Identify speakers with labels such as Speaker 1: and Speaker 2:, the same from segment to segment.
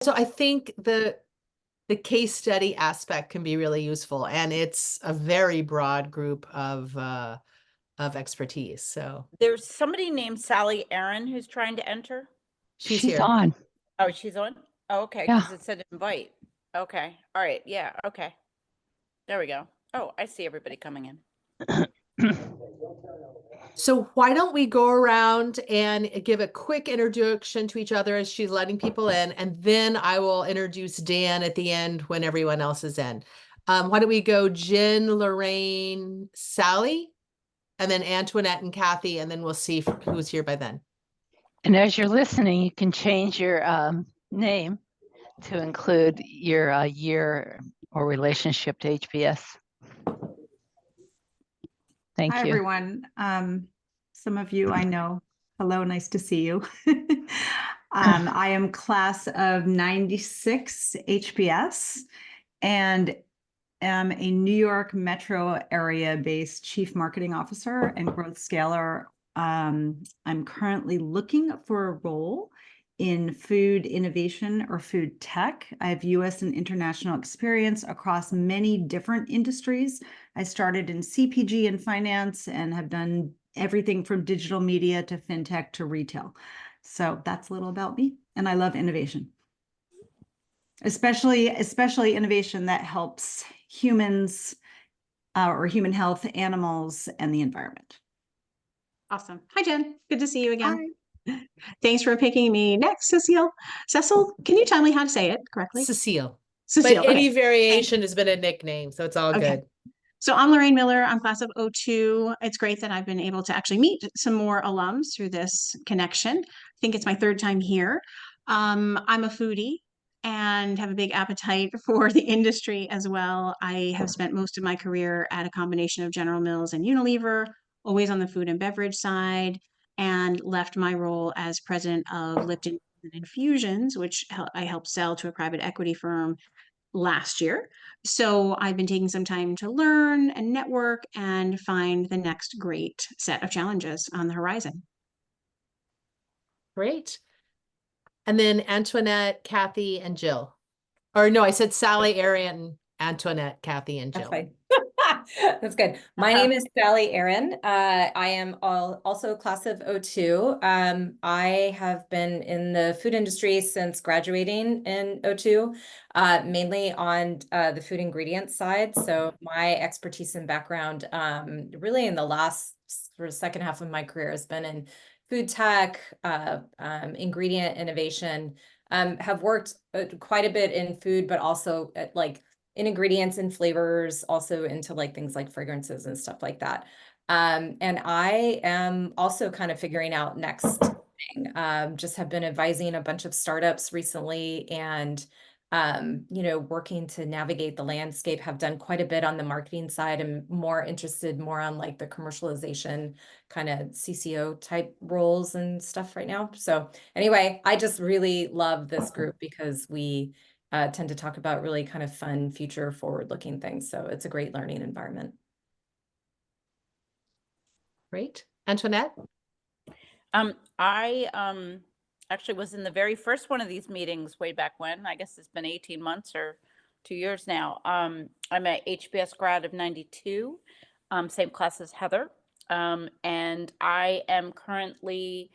Speaker 1: So I think the case study aspect can be really useful, and it's a very broad group of expertise. So
Speaker 2: There's somebody named Sally Aaron who's trying to enter.
Speaker 1: she's
Speaker 3: She's
Speaker 1: here.
Speaker 3: on.
Speaker 2: Oh, she's on? Oh, okay,
Speaker 3: Yeah.
Speaker 2: because it said invite. Okay, all right, yeah, okay. There we go. Oh, I see everybody coming in.
Speaker 1: So why don't we go around and give a quick introduction to each other as she's letting people in, and then I will introduce Dan at the end when everyone else is in. Why don't we go Jen, Lorraine, Sally, and then Antoinette and Kathy, and then we'll see who's here by then.
Speaker 3: And as you're listening, you can change your name to include your year or relationship to HBS. Thank you.
Speaker 4: Hi, everyone. Some of you I know. Hello, nice to see you. I am class of 96 HBS and am a New York metro area based chief marketing officer and growth scaler. I'm currently looking for a role in food innovation or food tech. I have US and international experience across many different industries. I started in CPG and finance and have done everything from digital media to fintech to retail. So that's a little about me. And I love innovation, especially innovation that helps humans or human health, animals, and the environment.
Speaker 5: Awesome. Hi, Jen. Good to see you again. Hi. Thanks for picking me next, Cecile. Cecil, can you tell me how to say it correctly?
Speaker 1: Cecile.
Speaker 5: Cecile.
Speaker 1: But any variation has been a nickname, so it's all good.
Speaker 5: So I'm Lorraine Miller. I'm class of 02. It's great that I've been able to actually meet some more alums through this connection. I think it's my third time here. I'm a foodie and have a big appetite for the industry as well. I have spent most of my career at a combination of General Mills and Unilever, always on the food and beverage side, and left my role as president of Lipton Infusions, which I helped sell to a private equity firm last year. So I've been taking some time to learn and network and find the next great set of challenges on the horizon.
Speaker 1: Great. And then Antoinette, Kathy, and Jill. Or no, I said Sally, Aaron, Antoinette, Kathy, and Jill.
Speaker 6: That's fine. That's good. My name is Sally Aaron. I am also class of 02. I have been in the food industry since graduating in 02, mainly on the food ingredients side. So my expertise and background really in the last sort of second half of my career has been in food tech, ingredient innovation, have worked quite a bit in food, but also at in ingredients and flavors, also into things like fragrances and stuff like that. And I am also kind of figuring out next thing. Just have been advising a bunch of startups recently and, working to navigate the landscape, have done quite a bit on the marketing side and more interested on the commercialization kind of CCO type roles and stuff right now. So anyway, I just really love this group because we tend to talk about really kind of fun, future forward-looking things. So it's a great learning environment.
Speaker 1: Great. Antoinette?
Speaker 2: I actually was in the very first one of these meetings way back when. I guess it's been 18 months or 2 years now. I'm a HBS grad of 92, same class as Heather. And I am currently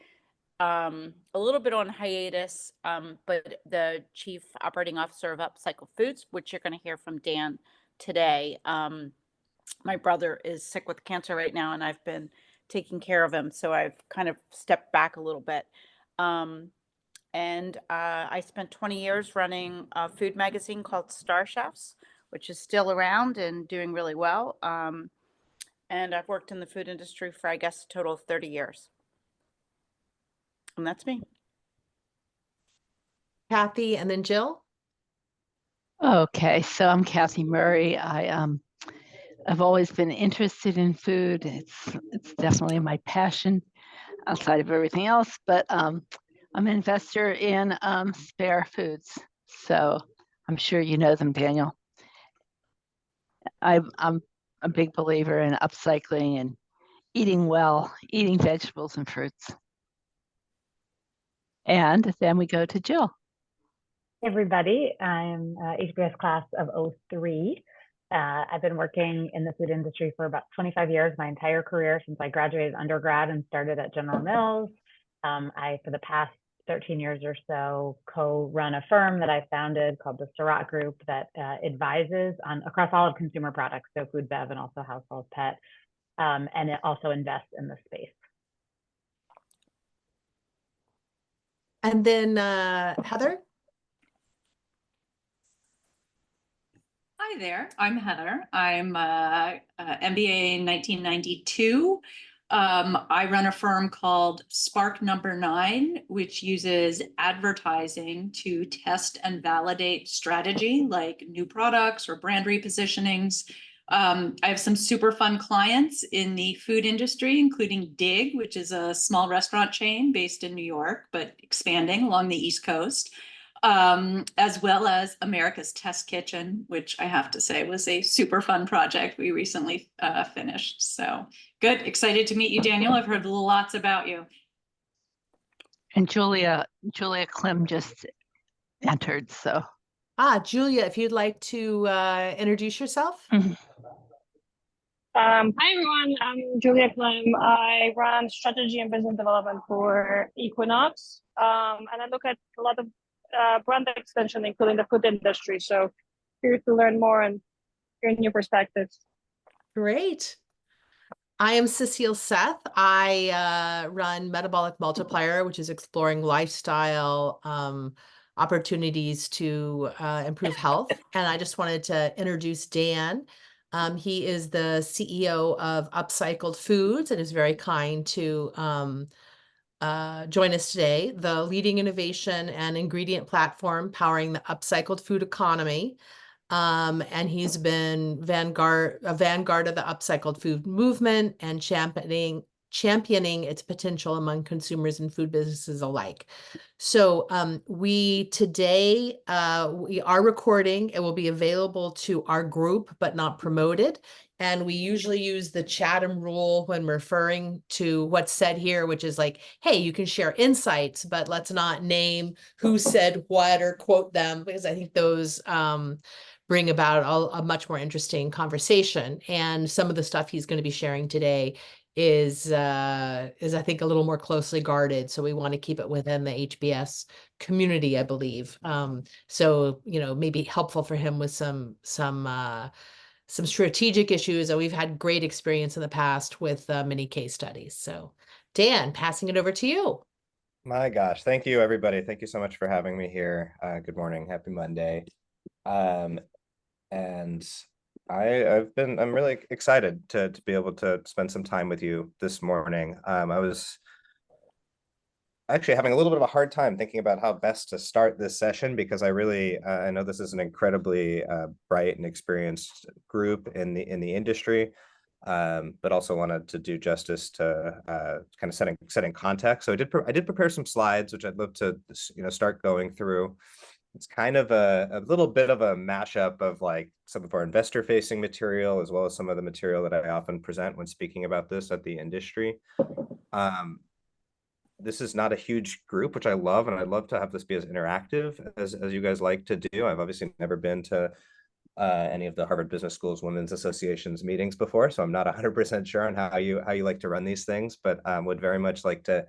Speaker 2: a little bit on hiatus, but the chief operating officer of Upcycled Foods, which you're going to hear from Dan today. My brother is sick with cancer right now, and I've been taking care of him, so I've kind of stepped back a little bit. And I spent 20 years running a food magazine called Star Chefs, which is still around and doing really well. And I've worked in the food industry for, I guess, a total of 30 years. And that's me.
Speaker 1: Kathy, and then Jill?
Speaker 3: Okay, so I'm Kathy Murray. I've always been interested in food. It's definitely my passion outside of everything else, but I'm an investor in Spare Foods. So I'm sure you know them, Daniel. I'm a big believer in upcycling and eating well, eating vegetables and fruits. And then we go to Jill.
Speaker 7: Everybody, I'm HBS class of '03. I've been working in the food industry for about 25 years, my entire career since I graduated undergrad and started at General Mills. For the past 13 years or so, co-run a firm that I founded called the Kurzrock Group that advises on across all of consumer products, so food, bev, and also household pet, and it also invests in the space.
Speaker 1: And then Heather?
Speaker 8: Hi there, I'm Heather. I'm MBA in 1992. I run a firm called Spark Number 9, which uses advertising to test and validate strategy like new products or brand repositionings. I have some super fun clients in the food industry, including Dig, which is a small restaurant chain based in New York, but expanding along the East Coast. As well as America's Test Kitchen, which I have to say was a super fun project we recently finished. So good, excited to meet you, Daniel. I've heard lots about you.
Speaker 3: And Julia Klim just entered, so.
Speaker 1: Julia, if you'd like to introduce yourself.
Speaker 3: Mhm.
Speaker 9: Hi everyone, I'm Julia Klim. I run strategy and business development for Equinox, and I look at a lot of brand extension, including the food industry. So here to learn more and hear new perspectives.
Speaker 1: Great. I am Cecile Seth. I run Metabolic Multiplier, which is exploring lifestyle opportunities to improve health. And I just wanted to introduce Dan. He is the CEO of Upcycled Foods and is very kind to join us today, the leading innovation and ingredient platform powering the upcycled food economy. And he's been a vanguard of the upcycled food movement and championing its potential among consumers and food businesses alike. So we are recording. It will be available to our group, but not promoted. And we usually use the Chatham rule when referring to what's said here, which is like, hey, you can share insights, but let's not name who said what or quote them, because I think those bring about a much more interesting conversation. And some of the stuff he's going to be sharing today is I think a little more closely guarded. So we want to keep it within the HBS community, I believe. So, maybe helpful for him with some strategic issues, and we've had great experience in the past with many case studies. So Dan, passing it over to you.
Speaker 10: My gosh, thank you everybody. Thank you so much for having me here. Good morning, happy Monday. And I'm really excited to be able to spend some time with you this morning. I was actually having a little bit of a hard time thinking about how best to start this session, because I know this is an incredibly bright and experienced group in the industry, but also wanted to do justice to kind of setting context. So I did prepare some slides, which I'd love to start going through. It's kind of a little bit of a mashup of like some of our investor facing material, as well as some of the material that I often present when speaking about this at the industry. This is not a huge group, which I love, and I'd love to have this be as interactive as you guys like to do. I've obviously never been to any of the Harvard Business School's Women's Association's meetings before, so I'm not 100% sure on how you like to run these things, but would very much like to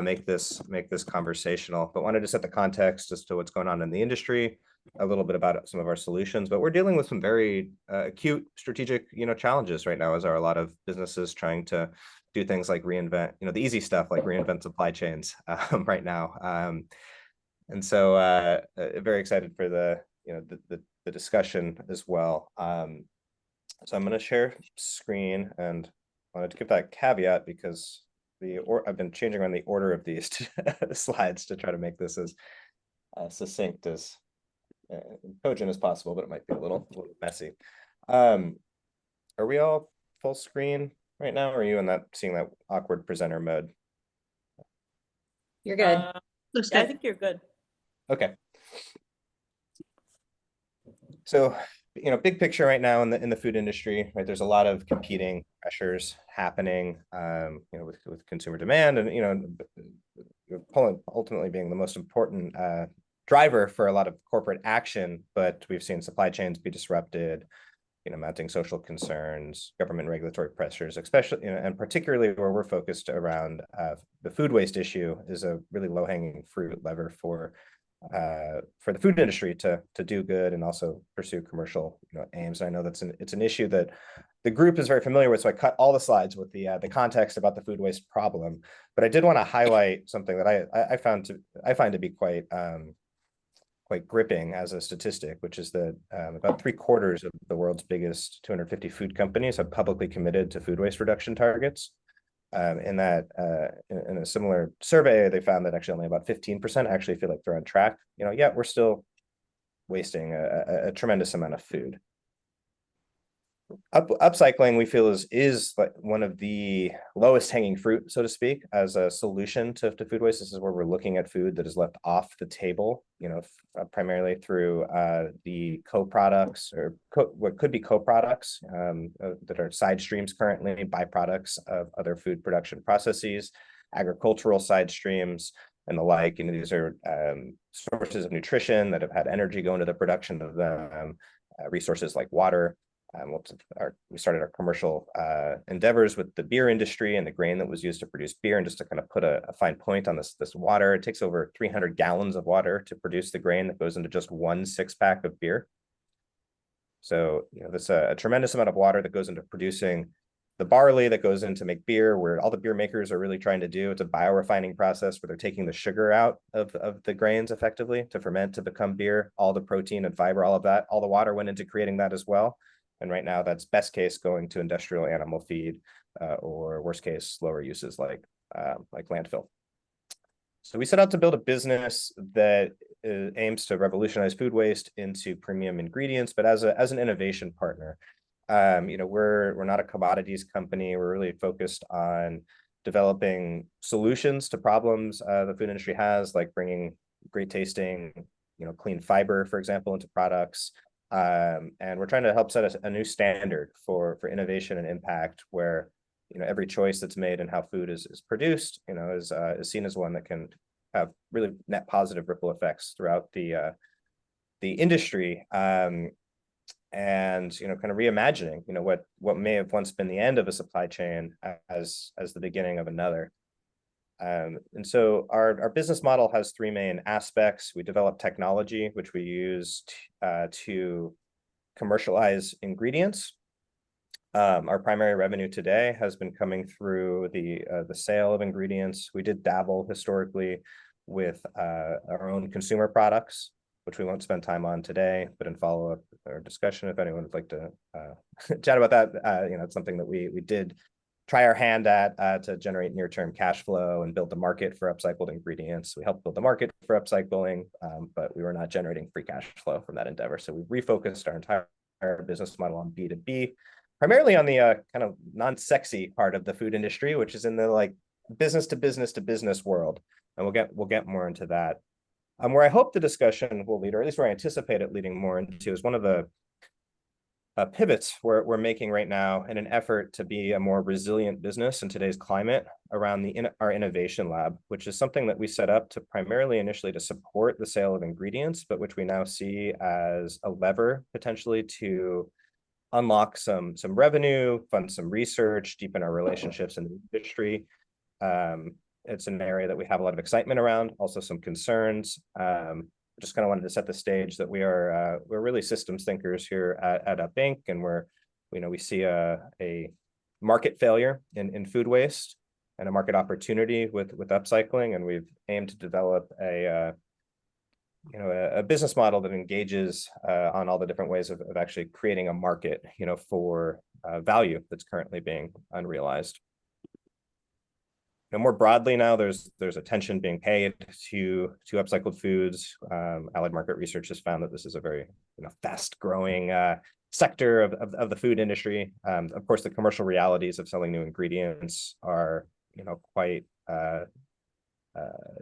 Speaker 10: make this conversational. But wanted to set the context as to what's going on in the industry, a little bit about some of our solutions. But we're dealing with some very acute strategic challenges right now, as are a lot of businesses trying to do things like reinvent, the easy stuff like reinvent supply chains right now. And so very excited for the discussion as well. So I'm going to share screen, and wanted to give that caveat because I've been changing around the order of these slides to try to make this as succinct as cogent as possible, but it might be a little messy. Are we all full screen right now, or are you seeing that awkward presenter mode?
Speaker 6: You're good.
Speaker 2: Looks good. I think you're good.
Speaker 10: Okay. So, big picture right now in the food industry, right? There's a lot of competing pressures happening, with consumer demand, and ultimately being the most important driver for a lot of corporate action, but we've seen supply chains be disrupted, mounting social concerns, government regulatory pressures, especially, and particularly where we're focused around the food waste issue is a really low-hanging fruit lever for the food industry to do good and also pursue commercial aims. And I know it's an issue that the group is very familiar with, so I cut all the slides with the context about the food waste problem. But I did want to highlight something that I find to be quite gripping as a statistic, which is that about 3/4 of the world's biggest 250 food companies have publicly committed to food waste reduction targets. In a similar survey, they found that actually only about 15% actually feel like they're on track. Yet we're still wasting a tremendous amount of food. Upcycling, we feel, is like one of the lowest hanging fruit, so to speak, as a solution to food waste. This is where we're looking at food that is left off the table, primarily through the co-products or what could be co-products that are side streams currently, byproducts of other food production processes, agricultural side streams, and the like. These are sources of nutrition that have had energy go into the production of them, resources like water. We started our commercial endeavors with the beer industry and the grain that was used to produce beer. And just to kind of put a fine point on this water, it takes over 300 gallons of water to produce the grain that goes into just 1 6-pack of beer. So, that's a tremendous amount of water that goes into producing the barley that goes in to make beer, where all the beer makers are really trying to do. It's a biorefining process where they're taking the sugar out of the grains effectively to ferment to become beer. All the protein and fiber, all of that, all the water went into creating that as well. And right now, that's best case going to industrial animal feed, or worst case, lower uses like landfill. So we set out to build a business that aims to revolutionize food waste into premium ingredients, but as an innovation partner. We're not a commodities company. We're really focused on developing solutions to problems the food industry has, like bringing great tasting, clean fiber, for example, into products. And we're trying to help set a new standard for innovation and impact, where every choice that's made in how food is produced is seen as one that can have really net positive ripple effects throughout the industry, and kind of reimagining what may have once been the end of a supply chain as the beginning of another. And so our business model has 3 main aspects. We develop technology, which we use to commercialize ingredients. Our primary revenue today has been coming through the sale of ingredients. We did dabble historically with our own consumer products, which we won't spend time on today, but in follow-up or discussion, if anyone would like to chat about that, it's something that we did try our hand at to generate near-term cash flow and build the market for upcycled ingredients. We helped build the market for upcycling, but we were not generating free cash flow from that endeavor. So we refocused our entire business model on B2B, primarily on the kind of non-sexy part of the food industry, which is in the business to business world. And we'll get more into that. Where I hope the discussion will lead, or at least where I anticipate it leading more into, is one of the pivots we're making right now in an effort to be a more resilient business in today's climate around our innovation lab, which is something that we set up to primarily initially to support the sale of ingredients, but which we now see as a lever potentially to unlock some revenue, fund some research, deepen our relationships in the industry. It's an area that we have a lot of excitement around, also some concerns. Just kind of wanted to set the stage that we're really systems thinkers here at Up Inc. And we see a market failure in food waste and a market opportunity with upcycling, and we've aimed to develop a business model that engages on all the different ways of actually creating a market for value that's currently being unrealized. More broadly now, there's attention being paid to upcycled foods. Allied Market Research has found that this is a very fast-growing sector of the food industry. Of course, the commercial realities of selling new ingredients are quite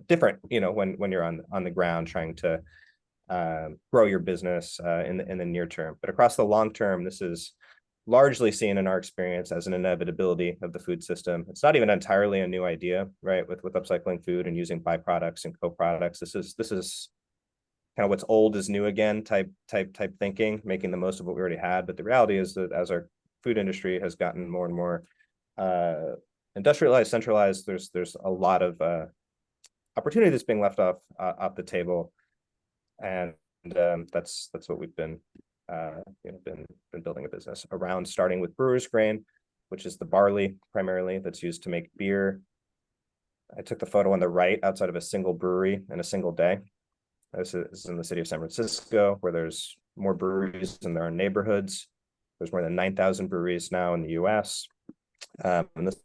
Speaker 10: different. When you're on the ground trying to grow your business in the near term, but across the long term, this is largely seen in our experience as an inevitability of the food system. It's not even entirely a new idea, right? With upcycling food and using byproducts and co-products, this is kind of what's old is new again type thinking, making the most of what we already had. But the reality is that as our food industry has gotten more and more industrialized, centralized, there's a lot of opportunity that's being left off the table, and that's what we've been been building a business around, starting with brewer's grain, which is the barley primarily that's used to make beer. I took the photo on the right outside of a single brewery in a single day. This is in the city of San Francisco, where there's more breweries than there are neighborhoods. There's more than 9,000 breweries now in the US. And this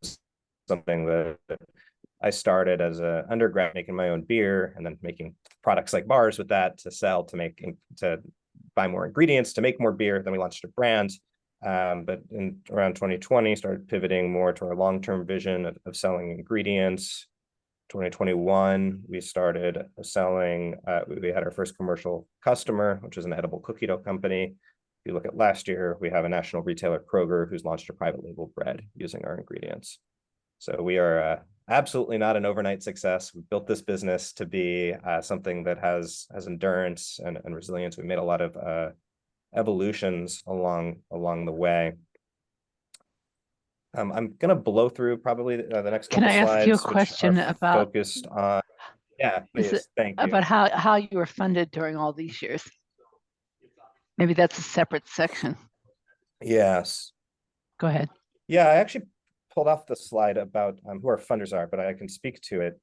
Speaker 10: is something that I started as an undergrad, making my own beer and then making products like bars with that to sell, to buy more ingredients, to make more beer. Then we launched a brand. But in around 2020, started pivoting more to our long-term vision of selling ingredients. 2021, we started selling, we had our first commercial customer, which is an edible cookie dough company. If you look at last year, we have a national retailer, Kroger, who's launched a private label bread using our ingredients. So we are absolutely not an overnight success. We built this business to be something that has endurance and resilience. We made a lot of evolutions along the way. I'm gonna blow through probably the next couple
Speaker 3: Can I
Speaker 10: slides.
Speaker 3: ask you a
Speaker 10: which
Speaker 3: question
Speaker 10: are
Speaker 3: about
Speaker 10: focused on? Yeah, please. Thank you.
Speaker 3: about how you were funded during all these years? Maybe that's a separate section.
Speaker 10: Yes.
Speaker 3: Go ahead.
Speaker 10: Yeah, I actually pulled off the slide about who our funders are, but I can speak to it.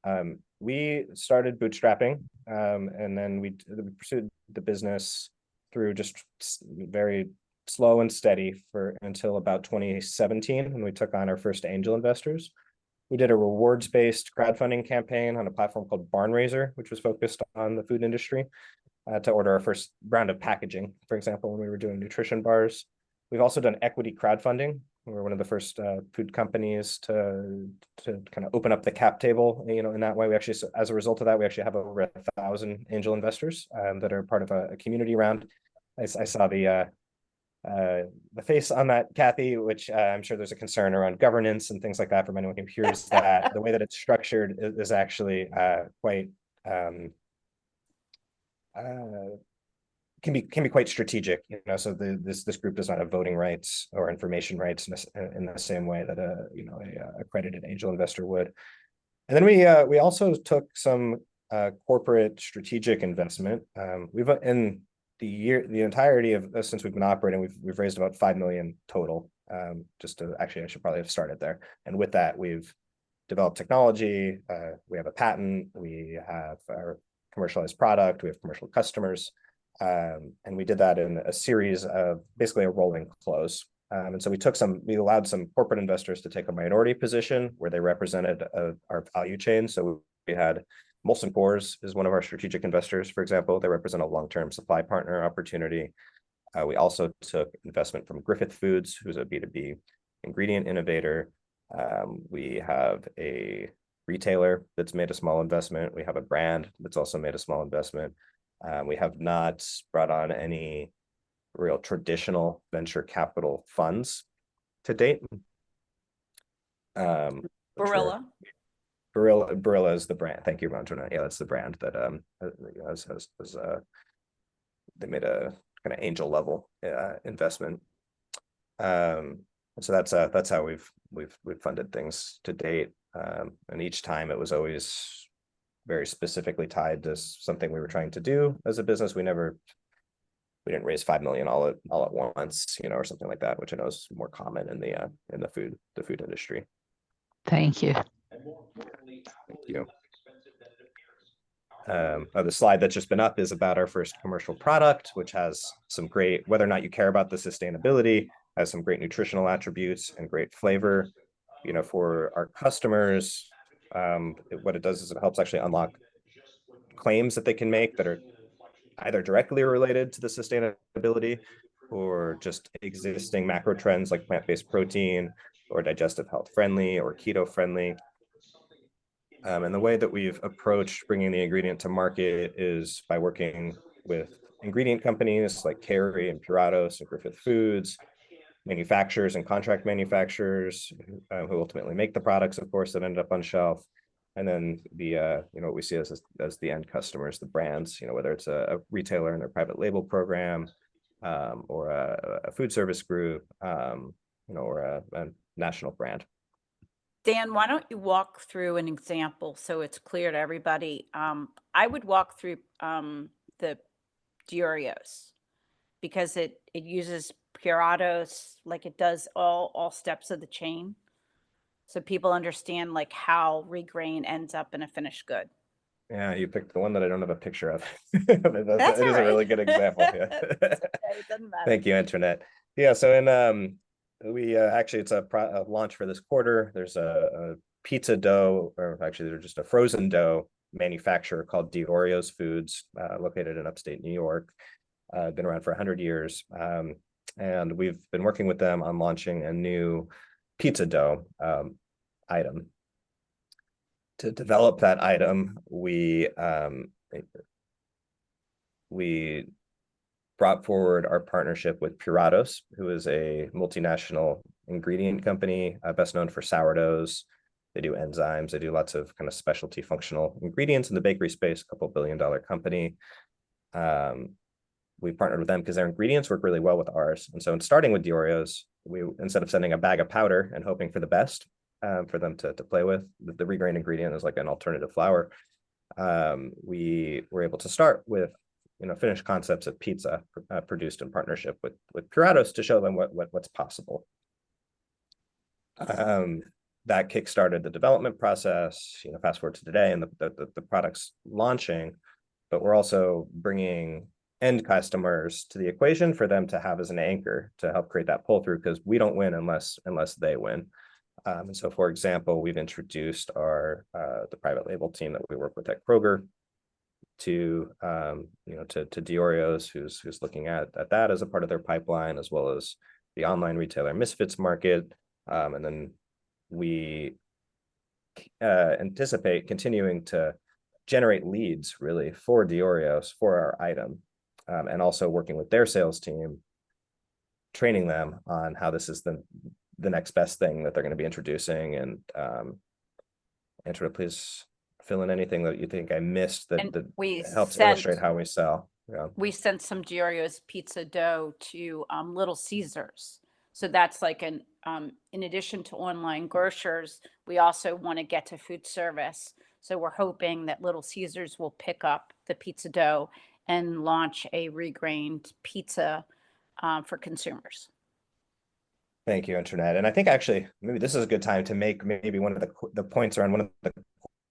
Speaker 10: We started bootstrapping, and then we pursued the business through just very slow and steady until about 2017, when we took on our first angel investors. We did a rewards-based crowdfunding campaign on a platform called Barnraiser, which was focused on the food industry, to order our first round of packaging, for example, when we were doing nutrition bars. We've also done equity crowdfunding. We were one of the first food companies to kind of open up the cap table, in that way. We actually, as a result of that, we actually have over 1,000 angel investors that are part of a community round. I saw the face on that, Kathy, which I'm sure there's a concern around governance and things like that from anyone who hears that. The way that it's structured is actually quite can be quite strategic, so this group does not have voting rights or information rights in the same way that a accredited angel investor would. And then we also took some corporate strategic investment. We've in the entirety of since we've been operating, we've raised about 5 million total. Just to actually, I should probably have started there. And with that, we've developed technology. We have a patent. We have our commercialized product. We have commercial customers. And we did that in a series of basically a rolling close. And so we allowed some corporate investors to take a minority position where they represented our value chain. So we had Molson Coors is one of our strategic investors, for example. They represent a long-term supply partner opportunity. We also took investment from Griffith Foods, who's a B2B ingredient innovator. We have a retailer that's made a small investment. We have a brand that's also made a small investment. We have not brought on any real traditional venture capital funds to date. Barilla is the brand. Thank you, Antoinette. Yeah, that's the brand that they made a kind of angel level investment. And so that's how we've funded things to date. And each time it was always very specifically tied to something we were trying to do as a business. We didn't raise 5 million all at once, or something like that, which I know is more common in the food industry.
Speaker 3: Thank you.
Speaker 10: Thank you. The slide that's just been up is about our first commercial product, which has some great, whether or not you care about the sustainability, has some great nutritional attributes and great flavor, for our customers. What it does is it helps actually unlock claims that they can make that are either directly related to the sustainability or just existing macro trends like plant-based protein or digestive health friendly or keto friendly. And the way that we've approached bringing the ingredient to market is by working with ingredient companies like Kerry and Puratos and Griffith Foods, manufacturers and contract manufacturers who ultimately make the products, of course, that end up on shelf, And then the what we see as the end customers, the brands, whether it's a retailer in their private label program, or a food service group, or a national brand.
Speaker 2: Dan, why don't you walk through an example so it's clear to everybody? I would walk through the Dioreos because it uses Puratos, like it does all steps of the chain. So people understand like how regrain ends up in a finished good.
Speaker 10: Yeah, you picked the one that I don't have a picture of. It
Speaker 2: That's
Speaker 10: is
Speaker 2: all
Speaker 10: a really
Speaker 2: right.
Speaker 10: good example. Yeah.
Speaker 2: It's okay, it doesn't matter.
Speaker 10: Thank you, Internet. Yeah, so in we actually it's a launch for this quarter. There's a pizza dough, or actually they're just a frozen dough manufacturer called Dioreos Foods, located in upstate New York. Been around for 100 years, and we've been working with them on launching a new pizza dough item. To develop that item, we brought forward our partnership with Puratos, who is a multinational ingredient company, best known for sourdoughs. They do enzymes. They do lots of kind of specialty functional ingredients in the bakery space, a $2 billion company. We partnered with them because their ingredients work really well with ours. And so in starting with Dioreos, we, instead of sending a bag of powder and hoping for the best, for them to play with, the regrained ingredient is like an alternative flour. We were able to start with finished concepts of pizza produced in partnership with Puratos to show them what's possible. That kickstarted the development process. Fast forward to today, and the product's launching, but we're also bringing end customers to the equation for them to have as an anchor to help create that pull through, because we don't win unless they win. And so, for example, we've introduced the private label team that we work with at Kroger to Dioreos, who's looking at that as a part of their pipeline, as well as the online retailer Misfits Market. And then we anticipate continuing to generate leads really for Dioreos for our item, and also working with their sales team, training them on how this is the next best thing that they're going to be introducing. And Andrea, please fill in anything that you think I missed that helps illustrate how we sell. Yeah.
Speaker 2: We sent some Dioreos pizza dough to Little Caesars. So that's like in addition to online grocers, we also want to get to food service. So we're hoping that Little Caesars will pick up the pizza dough and launch a regrained pizza for consumers.
Speaker 10: Thank you, Internet. And I think actually maybe this is a good time to make maybe one of the points around one of the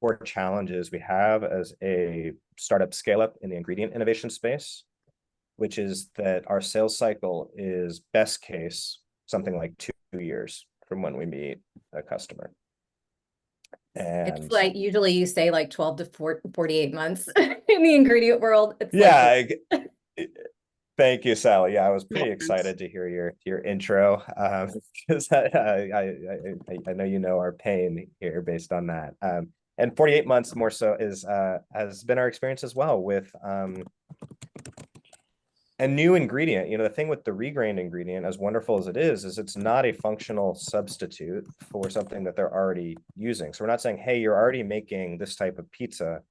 Speaker 10: core challenges we have as a startup scale up in the ingredient innovation space, which is that our sales cycle is best case something like 2 years from when we meet a customer. And
Speaker 6: it's like usually you say like 12 to 48 months in the ingredient world. It's
Speaker 10: Thank you, Sally. Yeah, I was pretty excited to hear your intro, because I know our pain here based on that. And 48 months more so has been our experience as well with a new ingredient. The thing with the regrained ingredient, as wonderful as it is it's not a functional substitute for something that they're already using. So we're not saying, hey, you're already making this type of pizza.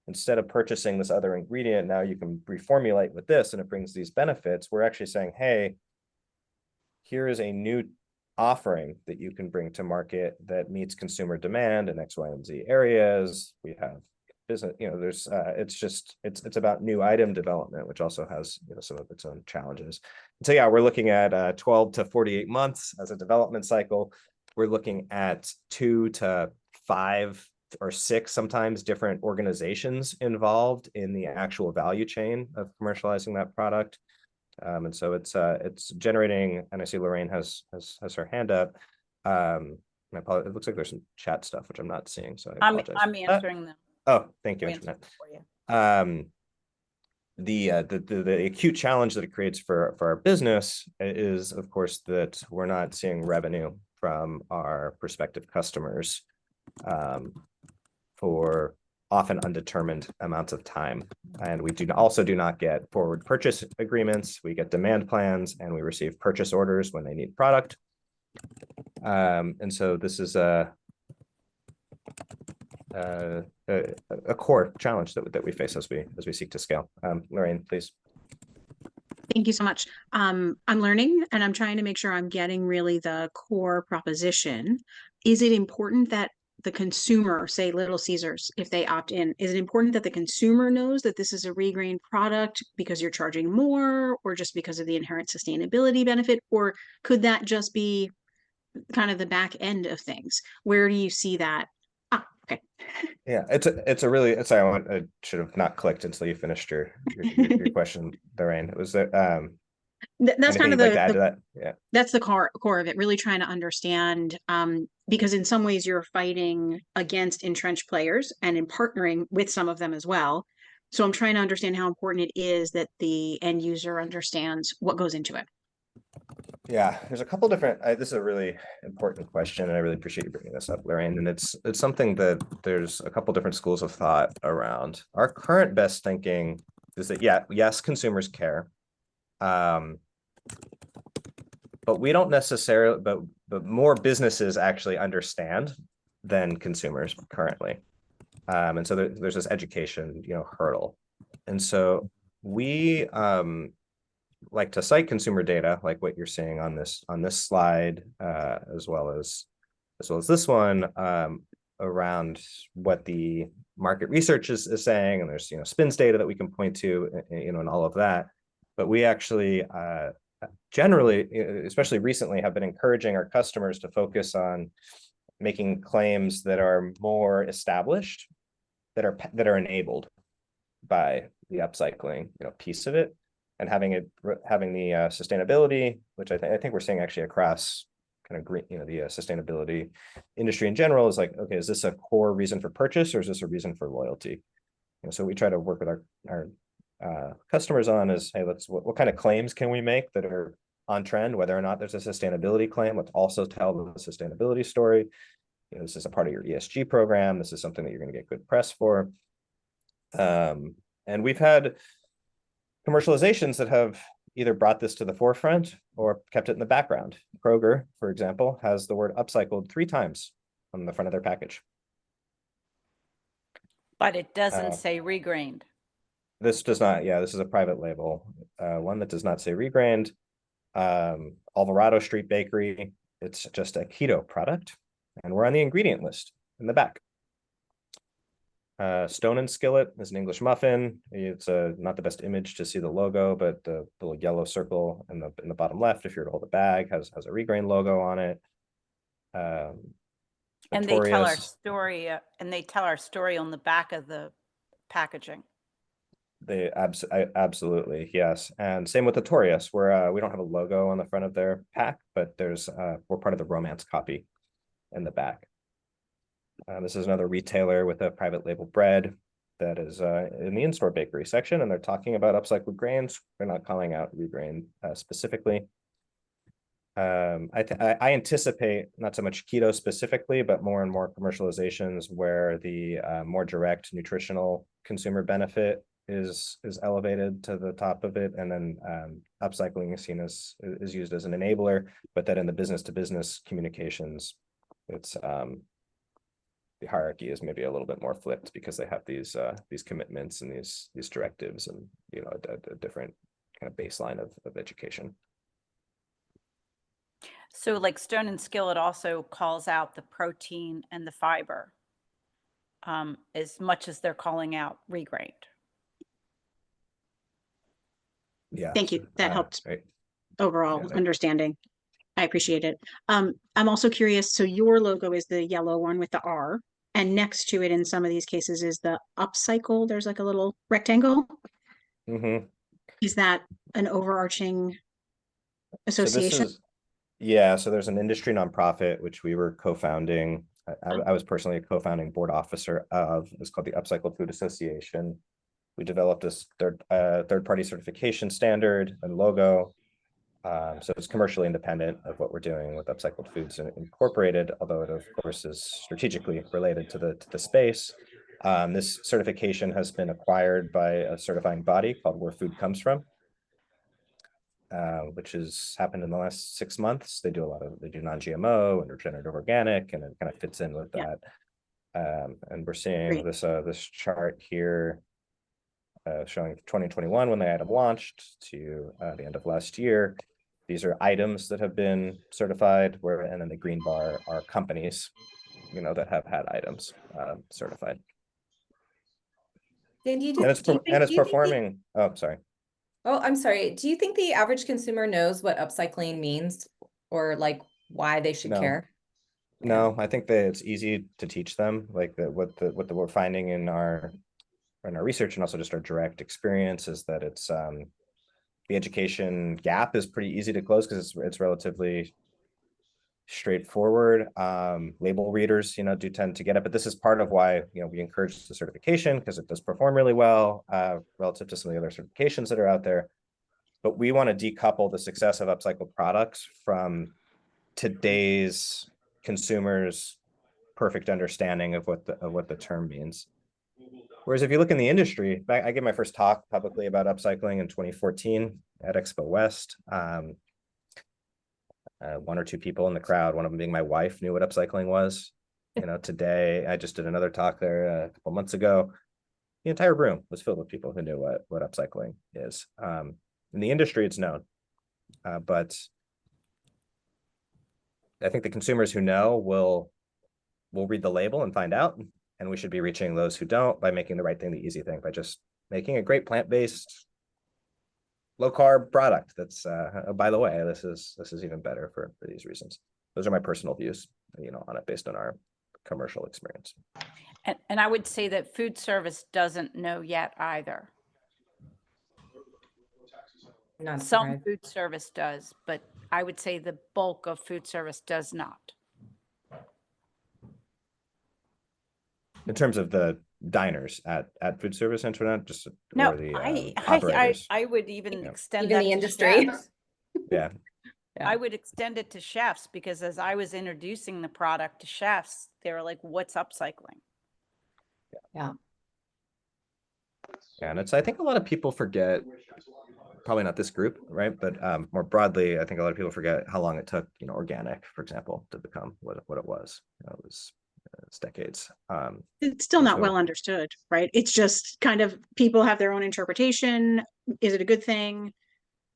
Speaker 10: Instead of purchasing this other ingredient, now you can reformulate with this and it brings these benefits. We're actually saying, hey, here is a new offering that you can bring to market that meets consumer demand in X, Y, and Z areas. We have business, there's it's about new item development, which also has some of its own challenges. So yeah, we're looking at 12 to 48 months as a development cycle. We're looking at 2 to 5 or 6 sometimes different organizations involved in the actual value chain of commercializing that product. And so it's generating, and I see Lorraine has her hand up. It looks like there's some chat stuff which I'm not seeing, so I apologize.
Speaker 2: I'm answering them.
Speaker 10: Oh, thank you, Internet. The acute challenge that it creates for our business is, of course, that we're not seeing revenue from our prospective customers for often undetermined amounts of time. And we also do not get forward purchase agreements. We get demand plans and we receive purchase orders when they need product. And so this is a core challenge that we face as we seek to scale. Lorraine, please.
Speaker 5: Thank you so much. I'm learning and I'm trying to make sure I'm getting really the core proposition. Is it important that the consumer, say Little Caesars, if they opt in, is it important that the consumer knows that this is a regrained product because you're charging more, or just because of the inherent sustainability benefit? Or could that just be kind of the back end of things? Where do you see that? Ah, okay.
Speaker 10: Yeah, it's a really, sorry, I should have not clicked until you finished your question, Lorraine. It was that
Speaker 5: That's kind of
Speaker 10: anything you'd like to add to that? Yeah.
Speaker 5: That's the core of it, really trying to understand, because in some ways you're fighting against entrenched players and in partnering with some of them as well. So I'm trying to understand how important it is that the end user understands what goes into it.
Speaker 10: Yeah, there's a couple different, this is a really important question, and I really appreciate you bringing this up, Lorraine. And it's something that there's a couple different schools of thought around. Our current best thinking is that, yes, consumers care. But we don't necessarily, but more businesses actually understand than consumers currently. And so there's this education, hurdle. And so we like to cite consumer data, like what you're seeing on this slide, as well as this one, around what the market research is saying, and there's spins data that we can point to, and all of that. But we actually generally, especially recently, have been encouraging our customers to focus on making claims that are more established, that are enabled by the upcycling piece of it, and having the sustainability, which I think we're seeing actually across kind of green, the sustainability industry in general, is like, okay, is this a core reason for purchase, or is this a reason for loyalty? So we try to work with our customers on is, hey, what kind of claims can we make that are on trend, whether or not there's a sustainability claim. Let's also tell the sustainability story. This is a part of your ESG program. This is something that you're going to get good press for. And we've had commercializations that have either brought this to the forefront or kept it in the background. Kroger, for example, has the word upcycled 3 times on the front of their package.
Speaker 2: But it doesn't say regrained.
Speaker 10: This does not. Yeah, this is a private label, one that does not say regrained. Alvarado Street Bakery, it's just a keto product, and we're on the ingredient list in the back. Stone and Skillet is an English muffin. It's not the best image to see the logo, but the little yellow circle in the bottom left, if you're to hold the bag, has a regrain logo on it.
Speaker 2: And they tell our story, on the back of the packaging.
Speaker 10: They absolutely, yes. And same with Notorious, where we don't have a logo on the front of their pack, but there's we're part of the romance copy in the back. This is another retailer with a private label bread that is in the in-store bakery section, and they're talking about upcycled grains. They're not calling out regrain specifically. I anticipate not so much keto specifically, but more and more commercializations where the more direct nutritional consumer benefit is elevated to the top of it, and then upcycling is seen is used as an enabler, but that in the business to business communications, it's the hierarchy is maybe a little bit more flipped because they have these commitments and these directives, and a different kind of baseline of education.
Speaker 2: So like Stone and Skillet also calls out the protein and the fiber, as much as they're calling out regrained.
Speaker 10: Yeah.
Speaker 5: Thank you. That helped overall
Speaker 10: Yeah,
Speaker 5: understanding. I appreciate it. I'm also curious. So your logo is the yellow one with the R, and next to it in some of these cases is the upcycle. There's like a little rectangle.
Speaker 10: Mm-hmm.
Speaker 5: Is that an overarching association?
Speaker 10: So there's an industry nonprofit, which we were co-founding. I was personally a co-founding board officer of. It's called the Upcycled Food Association. We developed this third-party certification standard and logo. So it's commercially independent of what we're doing with Upcycled Foods Incorporated, although it of course is strategically related to the space. This certification has been acquired by a certifying body called Where Food Comes From, which has happened in the last 6 months. They do non-GMO and regenerative organic, and it kind of fits in with that. And we're seeing
Speaker 5: Great.
Speaker 10: this chart here showing 2021 when the item launched to the end of last year. These are items that have been certified, and then the green bar are companies, that have had items certified.
Speaker 6: Dan,
Speaker 10: And it's performing. Oh, sorry.
Speaker 6: Oh, I'm sorry. Do you think the average consumer knows what upcycling means, or like why they should care?
Speaker 10: No, I think that it's easy to teach them. Like what we're finding in our research and also just our direct experience is that it's the education gap is pretty easy to close because it's relatively straightforward. Label readers, do tend to get it, but this is part of why, we encourage the certification, because it does perform really well relative to some of the other certifications that are out there. But we want to decouple the success of upcycled products from today's consumers' perfect understanding of what the term means. Whereas if you look in the industry, I gave my first talk publicly about upcycling in 2014 at Expo West. One or two people in the crowd, one of them being my wife, knew what upcycling was. Today I just did another talk there a couple months ago. The entire room was filled with people who knew what upcycling is. In the industry, it's known, but I think the consumers who know will read the label and find out, and we should be reaching those who don't by making the right thing, the easy thing, by just making a great plant-based, low-carb product. That's by the way, this is even better for these reasons. Those are my personal views, on it based on our commercial experience.
Speaker 2: And I would say that food service doesn't know yet either. Some food service does, but I would say the bulk of food service does not.
Speaker 10: In terms of the diners at food service internet, just
Speaker 2: No,
Speaker 10: or the
Speaker 2: operators. I would even extend
Speaker 6: Even
Speaker 2: that
Speaker 6: the
Speaker 2: to
Speaker 6: industry.
Speaker 2: chefs.
Speaker 10: Yeah.
Speaker 2: I would extend it to chefs, because as I was introducing the product to chefs, they were like, "What's upcycling?"
Speaker 6: Yeah.
Speaker 10: And I think a lot of people forget, probably not this group, right? But more broadly, I think a lot of people forget how long it took, organic, for example, to become what it was. It's decades.
Speaker 5: It's still not well understood, right? It's just kind of people have their own interpretation. Is it a good thing?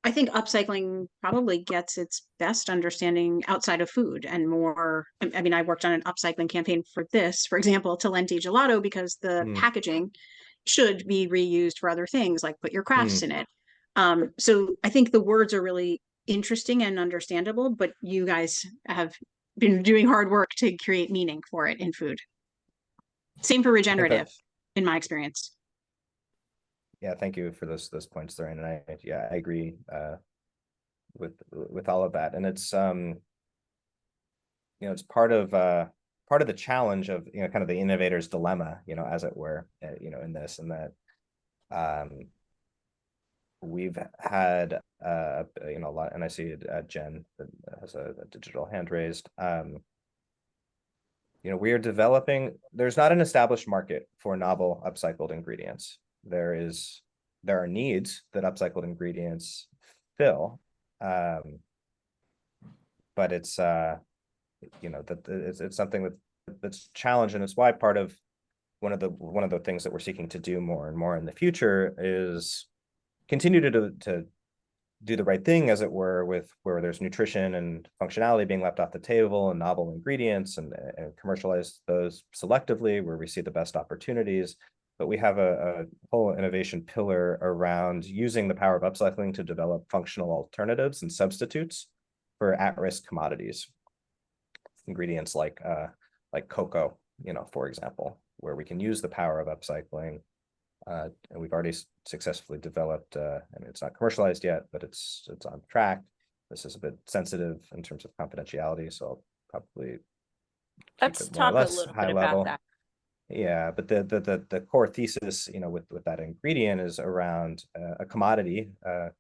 Speaker 5: I think upcycling probably gets its best understanding outside of food and more. I mean, I worked on an upcycling campaign for this, for example, Talenti gelato, because the packaging should be reused for other things, like put your crafts in it. So I think the words are really interesting and understandable, but you guys have been doing hard work to create meaning for it in food. Same for regenerative, in my experience.
Speaker 10: Yeah, thank you for those points, Lorraine. And I agree with all of that. And it's it's part of the challenge of kind of the innovator's dilemma, as it were, in this, and that we've had a lot, and I see Jen has a digital hand raised. We are developing. There's not an established market for novel upcycled ingredients. There are needs that upcycled ingredients fill, but it's it's something that's challenged, and it's why part of one of the things that we're seeking to do more and more in the future is continue to do the right thing, as it were, with where there's nutrition and functionality being left off the table, and novel ingredients, and commercialize those selectively where we see the best opportunities. But we have a whole innovation pillar around using the power of upcycling to develop functional alternatives and substitutes for at-risk commodities. Ingredients like cocoa, for example, where we can use the power of upcycling. And we've already successfully developed, and it's not commercialized yet, but it's on track. This is a bit sensitive in terms of confidentiality, so I'll probably
Speaker 2: let's talk a little bit about that.
Speaker 10: Yeah, but the core thesis, with that ingredient is around a commodity,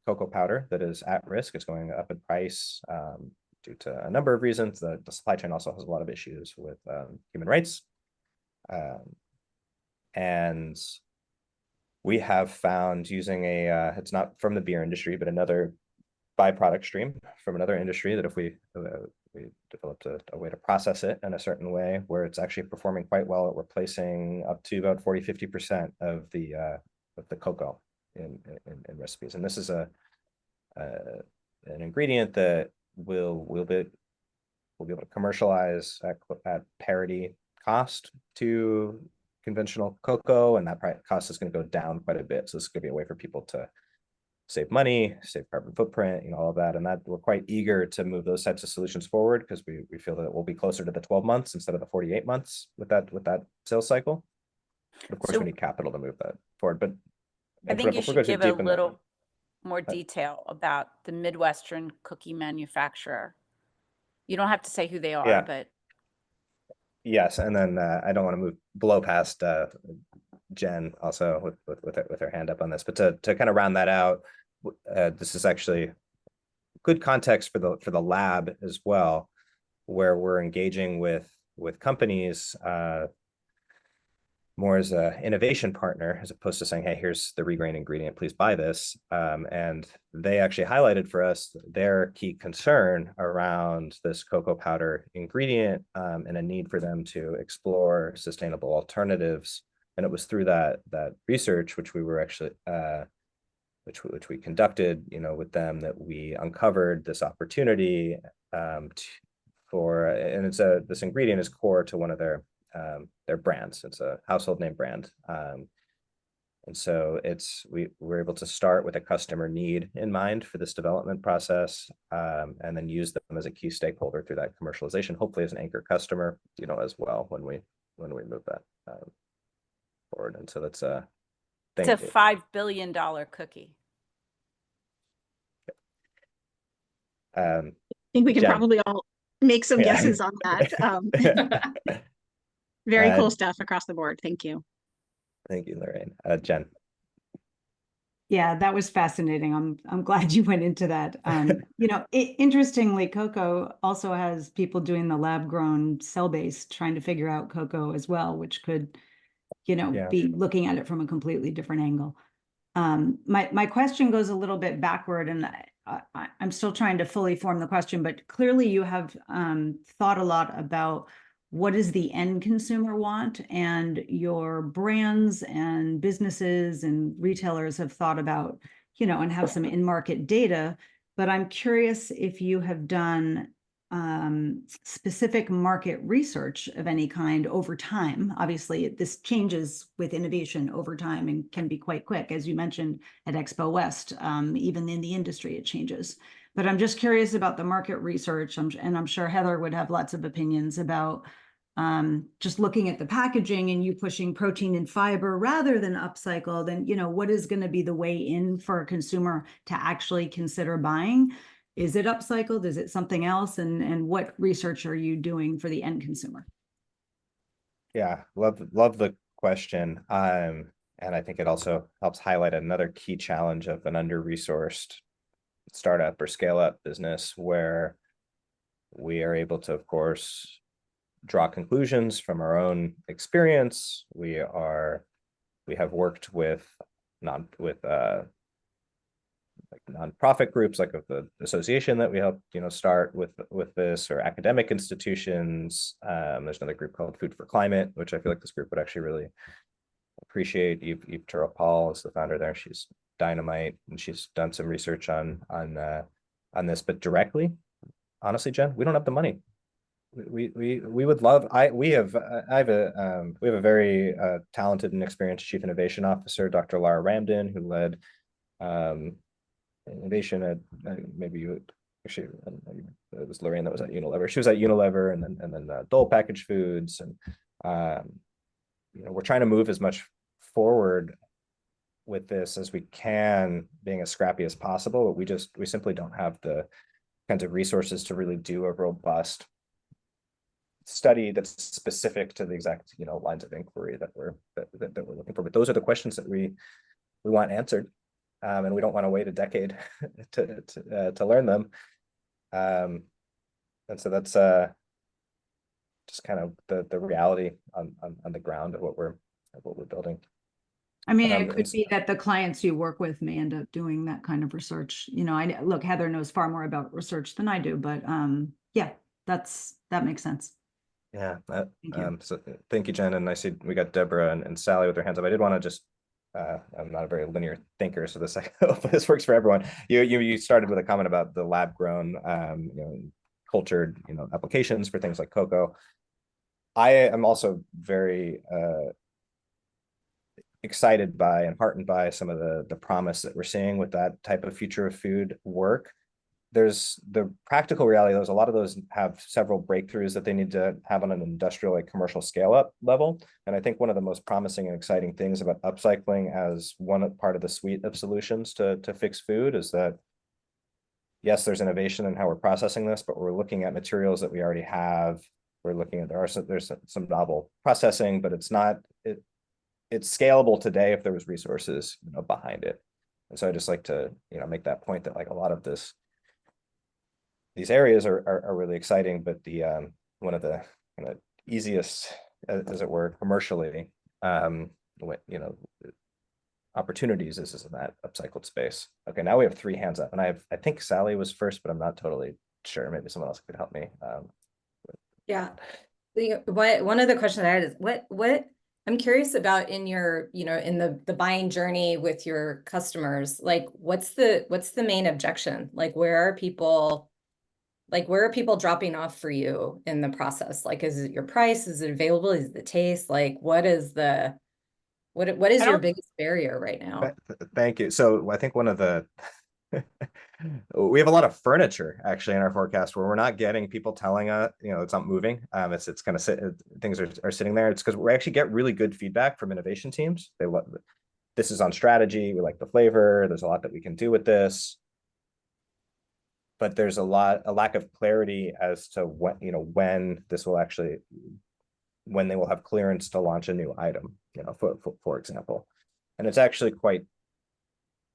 Speaker 10: cocoa powder, that is at risk. It's going up in price due to a number of reasons. The supply chain also has a lot of issues with human rights, and we have found, using it's not from the beer industry, but another byproduct stream from another industry, that if we developed a way to process it in a certain way where it's actually performing quite well at replacing up to about 40–50% of the cocoa in recipes. And this is an ingredient that we'll be able to commercialize at parity cost to conventional cocoa, and that cost is going to go down quite a bit. So this is going to be a way for people to save money, save carbon footprint, all of that. And that we're quite eager to move those types of solutions forward because we feel that we'll be closer to the 12 months instead of the 48 months with that sales cycle. But of course, we need capital to move that forward. But
Speaker 2: I think you should give a little more detail about the Midwestern cookie manufacturer. You don't have to say who they are, but.
Speaker 10: Yes, and then I don't want to blow past Jen also with her hand up on this, but to kind of round that out, this is actually good context for the lab as well, where we're engaging with companies more as an innovation partner, as opposed to saying, hey, here's the regrain ingredient, please buy this. And they actually highlighted for us their key concern around this cocoa powder ingredient and a need for them to explore sustainable alternatives. And it was through that research, which we were actually, which we conducted, with them, that we uncovered this opportunity and this ingredient is core to one of their brands. It's a household name brand. And so we're able to start with a customer need in mind for this development process, and then use them as a key stakeholder through that commercialization, hopefully as an anchor customer, as well when we move that forward. And so that's
Speaker 2: it's a $5 billion cookie.
Speaker 5: I think we can probably all make some guesses on that. Very cool stuff across the board. Thank you.
Speaker 10: Thank you, Lorraine. Jen.
Speaker 4: Yeah, that was fascinating. I'm glad you went into that. Interestingly, cocoa also has people doing the lab grown cell-based, trying to figure out cocoa as well, which could, be looking at it from a completely different angle. My question goes a little bit backward, and I'm still trying to fully form the question, but clearly you have thought a lot about what does the end consumer want, and your brands and businesses and retailers have thought about, and have some in-market data. But I'm curious if you have done specific market research of any kind over time. Obviously, this changes with innovation over time and can be quite quick, as you mentioned at Expo West. Even in the industry, it changes. But I'm just curious about the market research, and I'm sure Heather would have lots of opinions about just looking at the packaging and you pushing protein and fiber rather than upcycled, and what is going to be the way in for a consumer to actually consider buying. Is it upcycled? Is it something else? And what research are you doing for the end consumer?
Speaker 10: Yeah, love the question. And I think it also helps highlight another key challenge of an under-resourced startup or scale-up business, where we are able to, of course, draw conclusions from our own experience. We have worked with nonprofit groups, like of the association that we helped start with this, or academic institutions. There's another group called Food for Climate, which I feel like this group would actually really appreciate. Eve Turrell-Paul is the founder there. She's dynamite, and she's done some research on this. But directly, honestly, Jen, we don't have the money. We would love. We have a very talented and experienced chief innovation officer, Dr. Lara Ramden, who led innovation at it was Lorraine that was at Unilever. She was at Unilever, and then Dole Packaged Foods, and we're trying to move as much forward with this as we can, being as scrappy as possible. But we simply don't have the kinds of resources to really do a robust study that's specific to the exact lines of inquiry that we're looking for. But those are the questions that we want answered, and we don't want to wait a decade to learn them. And so that's just kind of the reality on the ground of what we're building.
Speaker 4: I mean, it could be that the clients you work with may end up doing that kind of research. Look, Heather knows far more about research than I do, but yeah, that makes sense.
Speaker 10: Yeah.
Speaker 4: Thank you.
Speaker 10: So thank you, Jen. And I see we got Deborah and Sally with their hands up. I did want to just, I'm not a very linear thinker, so this, I hope this works for everyone. You started with a comment about the lab grown, cultured, applications for things like cocoa. I am also very excited by and heartened by some of the promise that we're seeing with that type of future of food work. There's the practical reality. A lot of those have several breakthroughs that they need to have on an industrial, like commercial scale up level. And I think one of the most promising and exciting things about upcycling as one part of the suite of solutions to fix food is that, yes, there's innovation in how we're processing this, but we're looking at materials that we already have. We're looking at, there's some novel processing, but it's scalable today if there was resources, behind it. And so I just like to, make that point that like a lot of these areas are really exciting, but the one of the kind of easiest, as it were, commercially, opportunities is in that upcycled space. Okay, now we have 3 hands up, and I think Sally was first, but I'm not totally sure. Maybe someone else could help me.
Speaker 6: Yeah. One of the questions I had is what I'm curious about in your, in the buying journey with your customers, like what's the main objection? Like where are people dropping off for you in the process? Like, is it your price? Is it available? Is it the taste? Like, what is your biggest barrier right now?
Speaker 10: Thank you. So I think one of the we have a lot of furniture actually in our forecast where we're not getting people telling us, it's not moving. It's kind of things are sitting there. It's because we actually get really good feedback from innovation teams. They love this is on strategy. We like the flavor. There's a lot that we can do with this. But there's a lack of clarity as to when they will have clearance to launch a new item, for example. And it's actually quite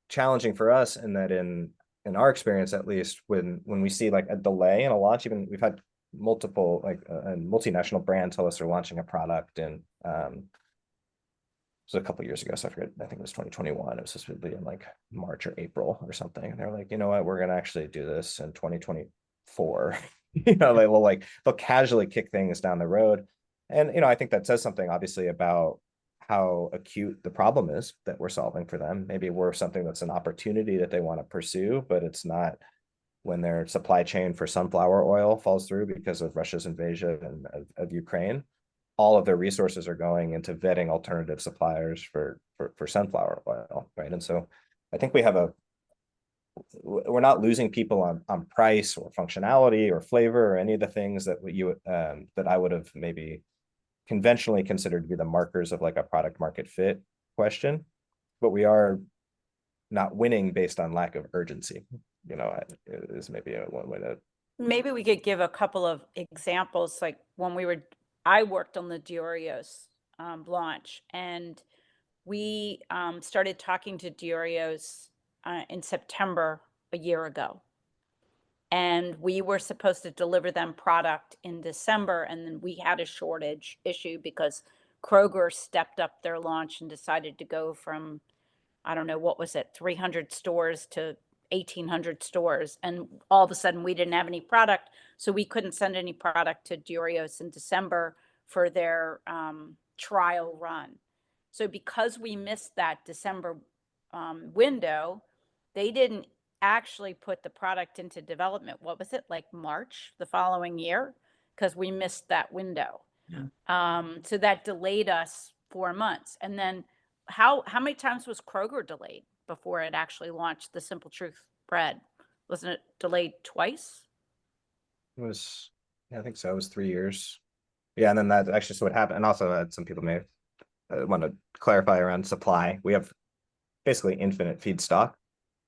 Speaker 10: challenging for us in that in our experience, at least when we see like a delay in a launch, even we've had multiple a multinational brand tell us they're launching a product and it was a couple of years ago, so I forget, I think it was 2021. It was supposed to be in like March or April or something. And they're like, you know what, we're gonna actually do this in 2024. They'll casually kick things down the road. And I think that says something obviously about how acute the problem is that we're solving for them. Maybe we're something that's an opportunity that they want to pursue, but it's not when their supply chain for sunflower oil falls through because of Russia's invasion of Ukraine. All of their resources are going into vetting alternative suppliers for sunflower oil, right? And so I think we're not losing people on price or functionality or flavor or any of the things that that I would have maybe conventionally considered to be the markers of like a product market fit question, but we are not winning based on lack of urgency. Is maybe one way to.
Speaker 2: Maybe we could give a couple of examples, like when I worked on the Dioreos launch, and we started talking to Dioreos in September a year ago. And we were supposed to deliver them product in December, and then we had a shortage issue because Kroger stepped up their launch and decided to go from, I don't know, what was it, 300 stores to 1,800 stores. And all of a sudden we didn't have any product. So we couldn't send any product to Dioreos in December for their trial run. So because we missed that December window, they didn't actually put the product into development. What was it, like March the following year? Because we missed that window. Yeah. So that delayed us 4 months. And then how many times was Kroger delayed before it actually launched the Simple Truth bread? Wasn't it delayed twice?
Speaker 10: It was, yeah, I think so. It was 3 years. Yeah, and then that actually so what happened. And also some people may want to clarify around supply. We have basically infinite feedstock,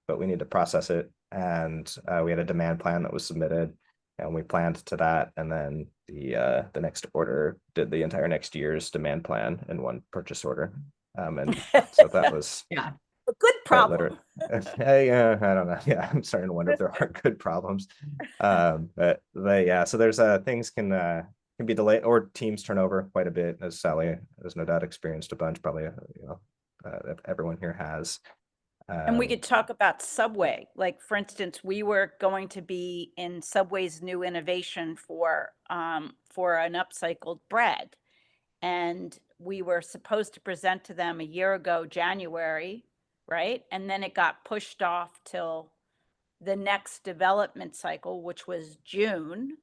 Speaker 10: but we need to process it. And we had a demand plan that was submitted, and we planned to that. And then the next order did the entire next year's demand plan in one purchase order. And so that was
Speaker 2: yeah, a good problem.
Speaker 10: Yeah, I don't know. Yeah, I'm starting to wonder if there are good problems. But yeah, so there's things can be delayed, or teams turn over quite a bit, as Sally has no doubt experienced a bunch. Probably everyone here has.
Speaker 2: And we could talk about Subway. Like, for instance, we were going to be in Subway's new innovation for an upcycled bread. And we were supposed to present to them a year ago, January, right? And then it got pushed off till the next development cycle, which was June.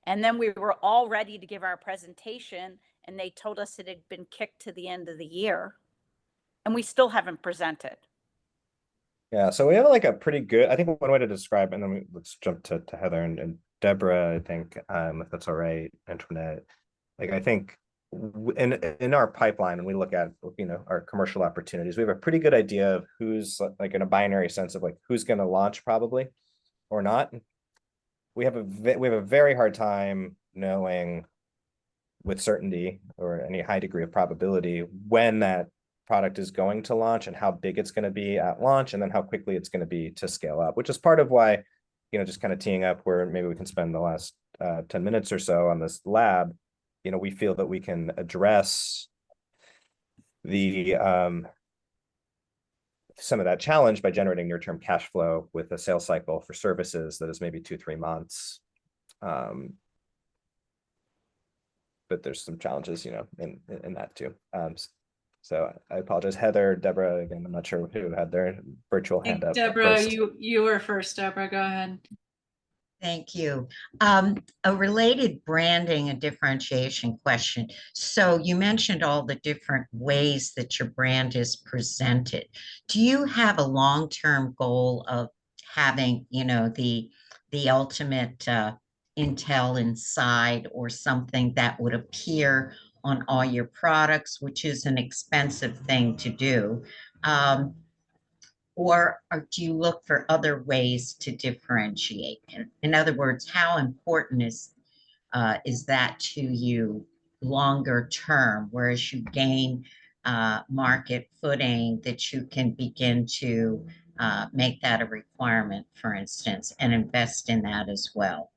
Speaker 2: And then we were all ready to give our presentation, and they told us it had been kicked to the end of the year. And we still haven't presented.
Speaker 10: Yeah, so we have like a pretty good, I think one way to describe, and then let's jump to Heather and Deborah, I think, if that's all right, Antoinette. Like, I think in our pipeline, when we look at, our commercial opportunities, we have a pretty good idea of who's, like, in a binary sense of like who's going to launch probably or not. We have a very hard time knowing with certainty or any high degree of probability when that product is going to launch and how big it's going to be at launch, and then how quickly it's going to be to scale up, which is part of why, just kind of teeing up where maybe we can spend the last 10 minutes or so on this lab. We feel that we can address the some of that challenge by generating near-term cash flow with a sales cycle for services that is maybe 2-3 months. But there's some challenges, in that too. So I apologize, Heather, Deborah. Again, I'm not sure who had their virtual hand up.
Speaker 8: Deborah,
Speaker 10: first.
Speaker 8: you were first. Deborah, go ahead.
Speaker 11: Thank you. A related branding and differentiation question. So you mentioned all the different ways that your brand is presented. Do you have a long-term goal of having, the ultimate intel inside, or something that would appear on all your products, which is an expensive thing to do? Or do you look for other ways to differentiate? In other words, how important is that to you longer term, whereas you gain market footing, that you can begin to make that a requirement, for instance, and invest in that as well?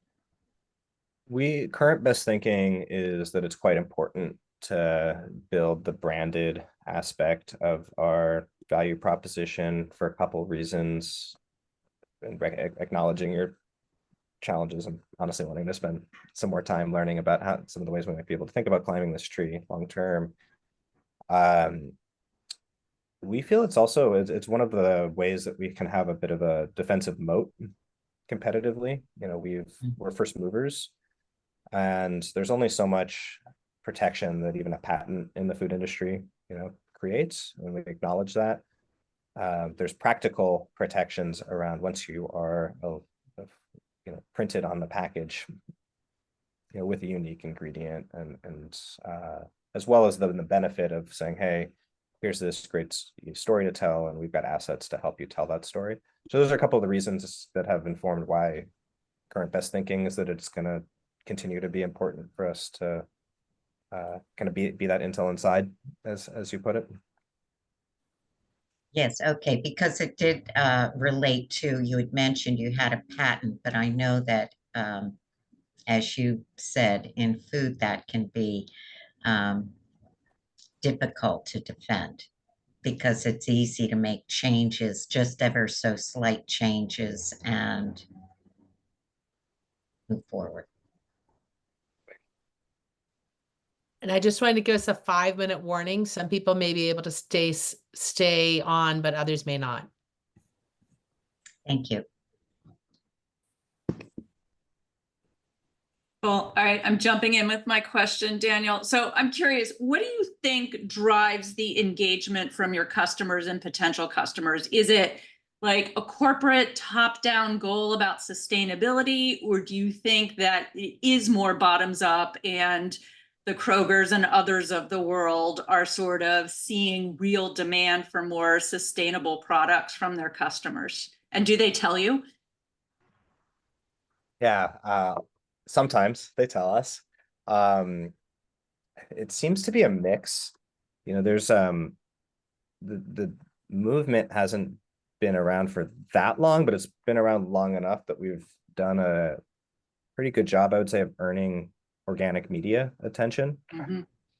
Speaker 10: Current best thinking is that it's quite important to build the branded aspect of our value proposition for a couple of reasons, and acknowledging your challenges. I'm honestly wanting to spend some more time learning about how some of the ways we might be able to think about climbing this tree long term. We feel it's also it's one of the ways that we can have a bit of a defensive moat competitively. We're first movers, and there's only so much protection that even a patent in the food industry, creates, and we acknowledge that. There's practical protections around once you are, printed on the package, with a unique ingredient, and as well as the benefit of saying, hey, here's this great story to tell, and we've got assets to help you tell that story. So those are a couple of the reasons that have informed why current best thinking is that it's going to continue to be important for us to kind of be that intel inside, as you put it.
Speaker 11: Yes, okay, because it did relate to, you had mentioned you had a patent, but I know that, as you said, in food that can be difficult to defend, because it's easy to make changes, just ever so slight changes, and move forward.
Speaker 1: And I just wanted to give us a 5-minute warning. Some people may be able to stay on, but others may not.
Speaker 11: Thank you.
Speaker 8: Cool. All right, I'm jumping in with my question, Daniel. So I'm curious, what do you think drives the engagement from your customers and potential customers? Is it like a corporate top-down goal about sustainability, or do you think that it is more bottoms up, and the Krogers and others of the world are sort of seeing real demand for more sustainable products from their customers? And do they tell you?
Speaker 10: Yeah, sometimes they tell us. It seems to be a mix. There's the movement hasn't been around for that long, but it's been around long enough that we've done a pretty good job, I would say, of earning organic media attention.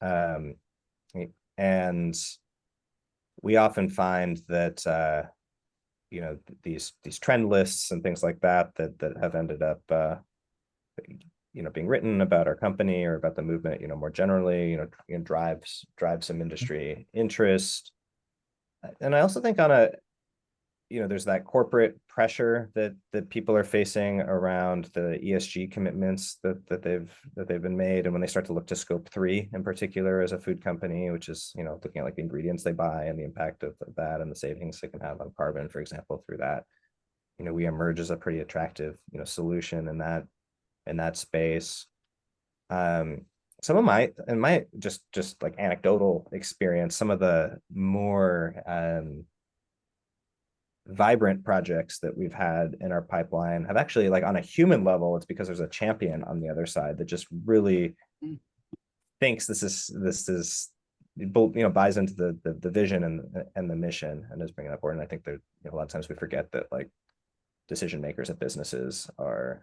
Speaker 10: And we often find that you know, these trend lists and things like that that have ended up you know, being written about our company or about the movement, you know, more generally, you know, drives some industry interest. And I also think on a, you know, there's that corporate pressure that people are facing around the ESG commitments that they've been made, and when they start to look to scope 3 in particular as a food company, which is, you know, looking at like the ingredients they buy and the impact of that and the savings they can have on carbon, for example, through that, you know, we emerge as a pretty attractive, you know, solution in that space. Some of my just like anecdotal experience, some of the more vibrant projects that we've had in our pipeline have actually, like, on a human level, it's because there's a champion on the other side that just really thinks this is you know, buys into the vision and the mission and is bringing it forward. And I think that, you know, a lot of times we forget that, like, decision makers at businesses are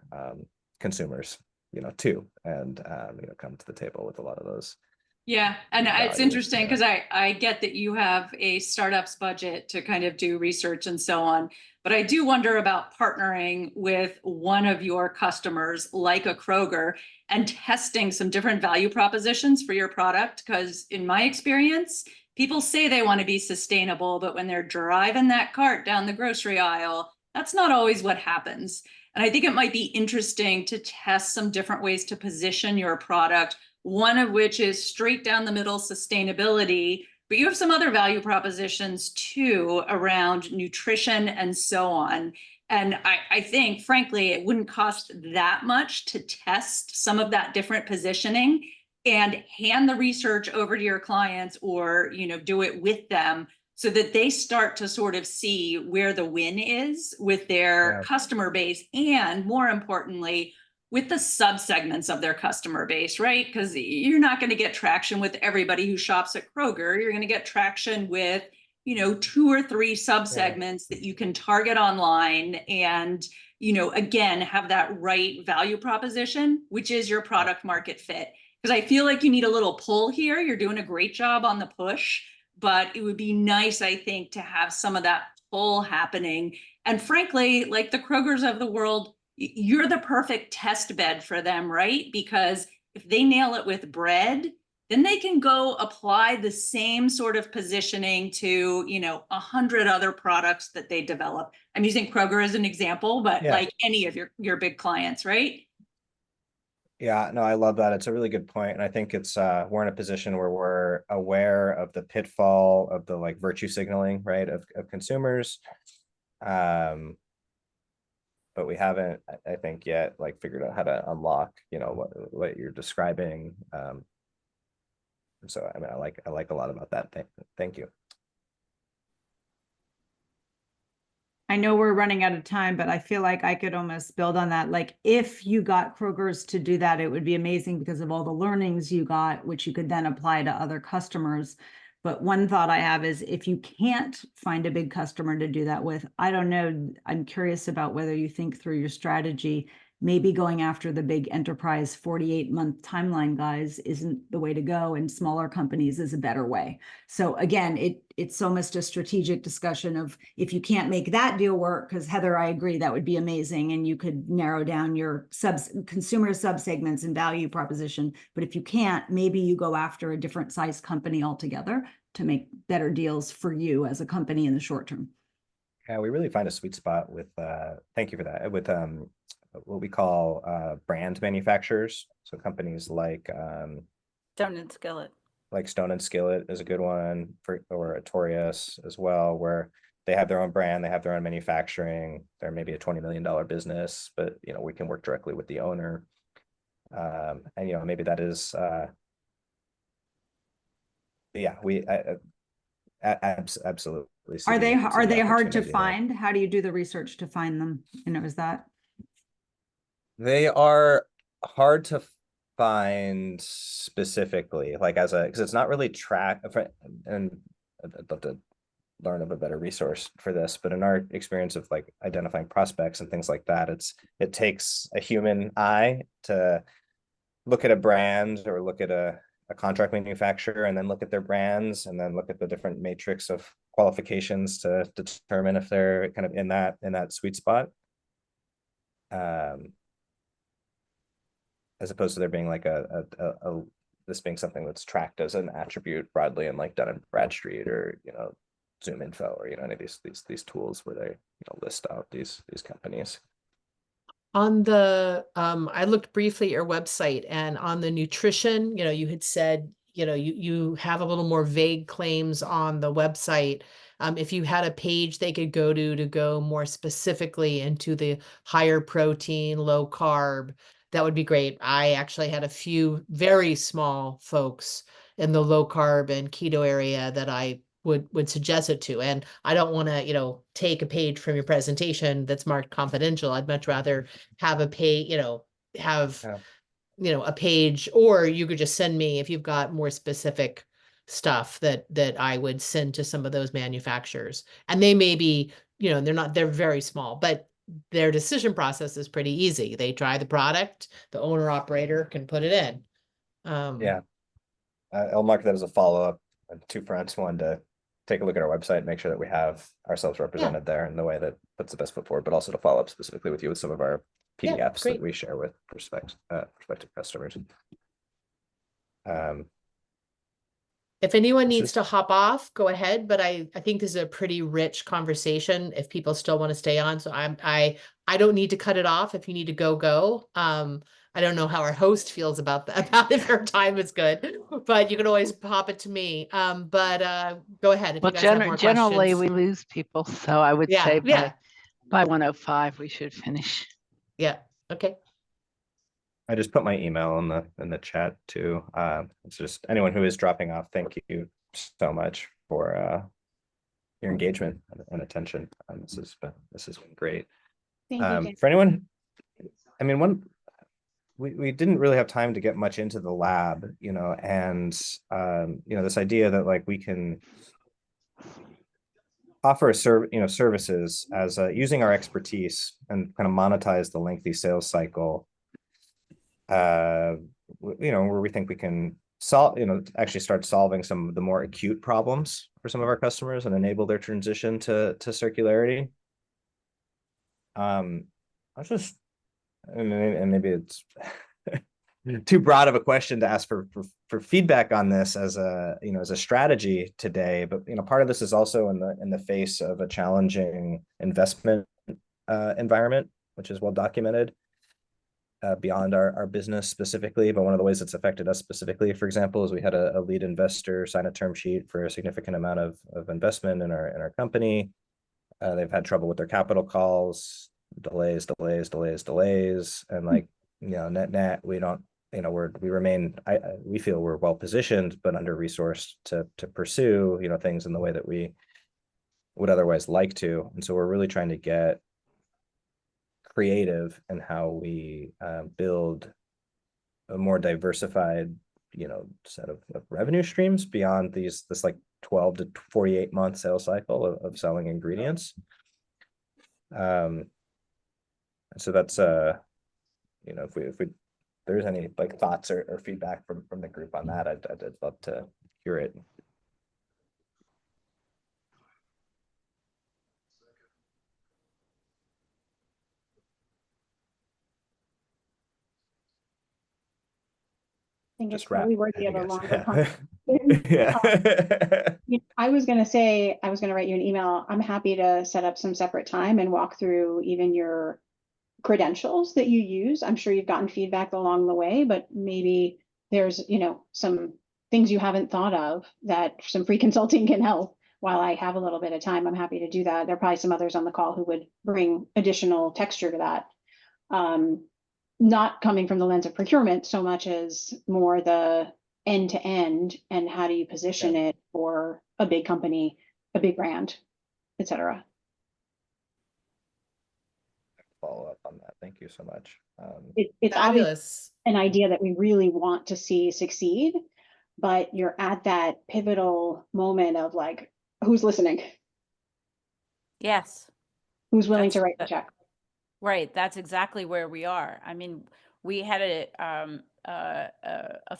Speaker 10: consumers, you know, too, and you know, come to the table with a lot of those.
Speaker 8: Yeah, and it's
Speaker 10: values,
Speaker 8: interesting
Speaker 10: yeah.
Speaker 8: because I get that you have a startup's budget to kind of do research and so on, but I do wonder about partnering with one of your customers like a Kroger and testing some different value propositions for your product. Because in my experience, people say they want to be sustainable, but when they're driving that cart down the grocery aisle, that's not always what happens. And I think it might be interesting to test some different ways to position your product, one of which is straight down the middle sustainability, but you have some other value propositions too around nutrition and so on. And I think, frankly, it wouldn't cost that much to test some of that different positioning and hand the research over to your clients, or, you know, do it with them so that they start to sort of see where the win is with their customer base, and more importantly, with the subsegments of their customer base, right? Because you're not going to get traction with everybody who shops at Kroger. You're going to get traction with, you know, 2 or 3 subsegments that you can target online and, you know, again, have that right value proposition, which is your product market fit. Because I feel like you need a little pull here. You're doing a great job on the push, but it would be nice, I think, to have some of that pull happening. And frankly, like the Krogers of the world, you're the perfect test bed for them, right? Because if they nail it with bread, then they can go apply the same sort of positioning to, you know, 100 other products that they develop. I'm using Kroger as an example, but like any of your big clients, right?
Speaker 10: Yeah, no, I love that. It's a really good point. And I think it's we're in a position where we're aware of the pitfall of the, like, virtue signaling, right, of consumers. But we haven't, I think, yet, like, figured out how to unlock, you know, what you're describing. So I mean, I like a lot about that. Thank you.
Speaker 4: I know we're running out of time, but I feel like I could almost build on that. Like, if you got Kroger's to do that, it would be amazing because of all the learnings you got, which you could then apply to other customers. But one thought I have is, if you can't find a big customer to do that with, I don't know, I'm curious about whether you think through your strategy, maybe going after the big enterprise 48-month timeline guys isn't the way to go, and smaller companies is a better way. So again, it's almost a strategic discussion of, if you can't make that deal work, because Heather, I agree, that would be amazing, and you could narrow down your consumer subsegments and value proposition. But if you can't, maybe you go after a different size company altogether to make better deals for you as a company in the short term.
Speaker 10: Yeah, we really find a sweet spot with thank you for that, with what we call brand manufacturers. So companies like
Speaker 2: Stone and Skillet.
Speaker 10: Like Stone and Skillet is a good one, or Artorias as well, where they have their own brand, they have their own manufacturing. They're maybe a $20 million business, but, you know, we can work directly with the owner. And, you know, maybe that is yeah, we absolutely.
Speaker 4: Are they hard to find? How do you do the research to find them? You know, is that?
Speaker 10: They are hard to find specifically, like, because it's not really and I'd love to learn of a better resource for this, but in our experience of, like, identifying prospects and things like that, it takes a human eye to look at a brand or look at a a contract manufacturer and then look at their brands and then look at the different matrix of qualifications to determine if they're kind of in that sweet spot. As opposed to there being like this being something that's tracked as an attribute broadly and like done in Bradstreet or, you know, Zoom Info or, you know, any of these tools where they, you know, list out these companies.
Speaker 1: On the, I looked briefly at your website, and on the nutrition, you know, you had said, you know, you have a little more vague claims on the website. If you had a page they could go to go more specifically into the higher protein, low carb, that would be great. I actually had a few very small folks in the low carb and keto area that I would suggest it to. And I don't want to, you know, take a page from your presentation that's marked confidential. I'd much rather have a page, you know, you know, a page, or you could just send me if you've got more specific stuff that I would send to some of those manufacturers. And they may be, you know, they're very small, but their decision process is pretty easy. They try the product, the owner operator can put it in.
Speaker 10: Yeah. I'll mark that as a follow-up on two fronts. One, to take a look at our website, make sure that we have ourselves represented there in the way that puts the best foot forward, but also to follow up specifically with you with some of our PDFs that we share with prospective customers.
Speaker 1: If anyone needs to hop off, go ahead. But I think this is a pretty rich conversation if people still want to stay on. So I don't need to cut it off. If you need to go. I don't know how our host feels about that, about if her time is good, but you can always pop it to me. But go ahead if you guys have more
Speaker 3: generally
Speaker 1: questions.
Speaker 3: we lose people. So I would say by 1:05 we should finish.
Speaker 1: Yeah. Okay.
Speaker 10: I just put my email in the chat too. It's just anyone who is dropping off, thank you so much for your engagement and attention. This has been great.
Speaker 5: Thank you,
Speaker 10: for anyone, I mean, we didn't really have time to get much into the lab, you know, and you know, this idea that like we can offer services as using our expertise and kind of monetize the lengthy sales cycle. You know, where we think we can solve, you know, actually start solving some of the more acute problems for some of our customers and enable their transition to circularity. I was just, and maybe it's too broad of a question to ask for feedback on this as a, you know, as a strategy today, but you know, part of this is also in the face of a challenging investment environment, which is well documented. Beyond our business specifically, but one of the ways it's affected us specifically, for example, is we had a lead investor sign a term sheet for a significant amount of investment in our company. They've had trouble with their capital calls, delays, and like, you know, net we don't, you know, we feel we're well positioned but under resourced to pursue, you know, things in the way that we would otherwise like to, and so we're really trying to get creative in how we build a more diversified, you know, set of revenue streams beyond this like 12 to 48 month sales cycle of selling ingredients. So that's you know, if there's any like thoughts or feedback from the group on that, I'd love to hear it.
Speaker 5: I think
Speaker 10: Just
Speaker 5: it's probably
Speaker 10: wrap,
Speaker 5: worthy of a
Speaker 10: guess.
Speaker 5: longer conversation.
Speaker 10: Yeah.
Speaker 5: I was going to write you an email. I'm happy to set up some separate time and walk through even your credentials that you use. I'm sure you've gotten feedback along the way, but maybe there's, you know, some things you haven't thought of that some free consulting can help. While I have a little bit of time, I'm happy to do that. There are probably some others on the call who would bring additional texture to that. Not coming from the lens of procurement so much as more the end to end and how do you position it for a big company, a big brand, et cetera.
Speaker 10: Follow up on that. Thank you so much.
Speaker 5: It's obvious an idea that we really want to see succeed, but you're at that pivotal moment of like, who's listening?
Speaker 2: Yes.
Speaker 5: Who's willing to write the check?
Speaker 2: Right. That's exactly where we are. I mean, we had a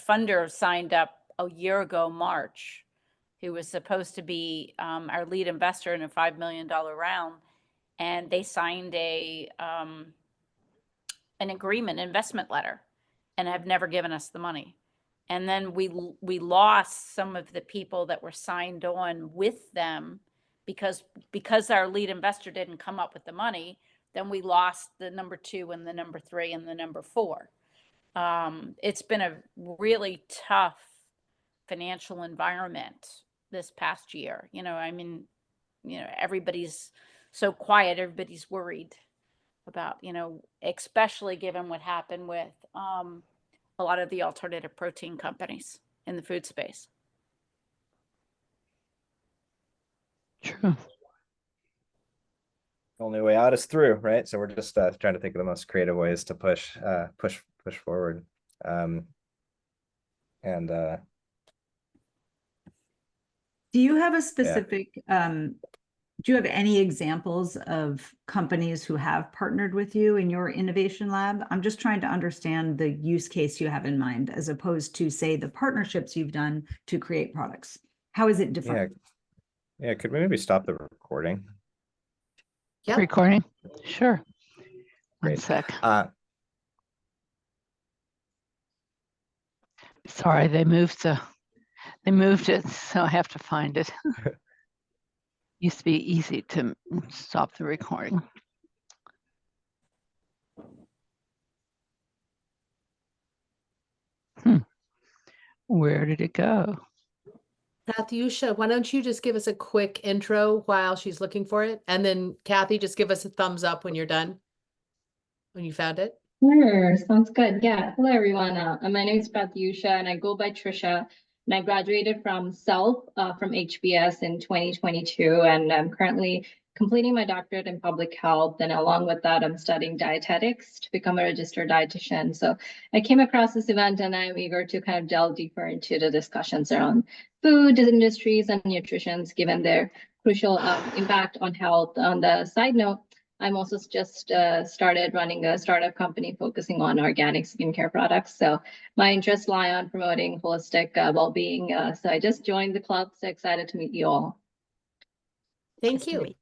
Speaker 2: funder signed up a year ago, March, who was supposed to be our lead investor in a $5 million round, and they signed an agreement, investment letter, and have never given us the money. And then we lost some of the people that were signed on with them because our lead investor didn't come up with the money. Then we lost the number 2 and the number 3 and the number 4. It's been a really tough financial environment this past year. I mean, everybody's so quiet, everybody's worried about, especially given what happened with a lot of the alternative protein companies in the food space.
Speaker 3: True.
Speaker 10: The only way out is through, right? So we're just trying to think of the most creative ways to push forward.
Speaker 4: Do you have a specific, do you have any examples of companies who have partnered with you in your innovation lab? I'm just trying to understand the use case you have in mind, as opposed to, say, the partnerships you've done to create products. How is it different?
Speaker 10: Yeah, could we maybe stop the recording?
Speaker 1: Yep.
Speaker 3: Recording? Sure. One
Speaker 10: Great.
Speaker 3: sec. Sorry, they moved it, so I have to find it. Used to be easy to stop the recording. Where did it go?
Speaker 1: Kathyusha, why don't you just give us a quick intro while she's looking for it? And then Kathy, just give us a thumbs up when you're done, when you found it.
Speaker 12: Sure, sounds good. Yeah. Hello, everyone. My name is Pratyusha, and I go by Trisha. And I graduated from SELF from HBS in 2022, and I'm currently completing my doctorate in public health. And along with that, I'm studying dietetics to become a registered dietitian. So I came across this event, and I'm eager to kind of delve deeper into the discussions around food industries and nutrition, given their crucial impact on health. On the side note, I'm also just started running a startup company focusing on organic skincare products. So my interests lie on promoting holistic well-being. So I just joined the club. So excited to meet you all.
Speaker 1: Thank you.